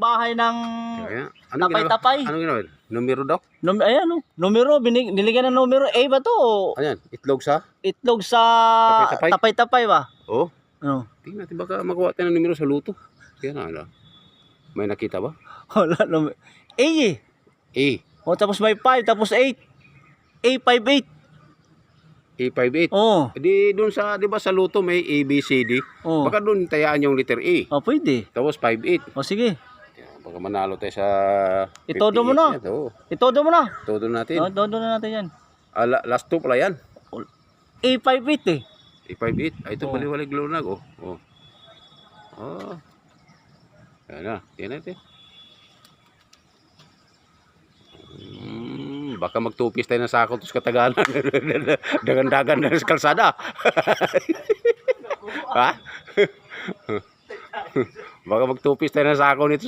bahay ng Kaya, tapay-tapay. Ano ginawa? Numero daw? Ayan, numero, niligyan ng numero. Eh ba to? Ayan, itlog sa? Itlog sa Tapay-tapay? tapay-tapay ba? Oo. Ano? Tingnan natin baka makuha tayo ng numero sa luto. Kaya na, ano? May nakita ba? Wala, A eh. A. O tapos may 5, tapos 8. A58. A58. Oh. Di doon sa, di ba sa luto may A, B, C, D? Oh. Baka doon tayaan yung letter A. Oh, pwede. Tapos 58. O sige. Baka manalo tayo sa Itodo mo 58 na. yan. Oo. Itodo mo na. Todo natin. Itodo na natin yan. Last 2 pala yan. A58 eh. A58. Ay, ito Oo. baliwalig lunag. Oh. Oh. Oh. Yan na. Yan natin. Baka magtupis tayo ng sako to sa Katagalan. Dagan-dagan na sa kalsada. Ha? Baka magtupis tayo ng sako nito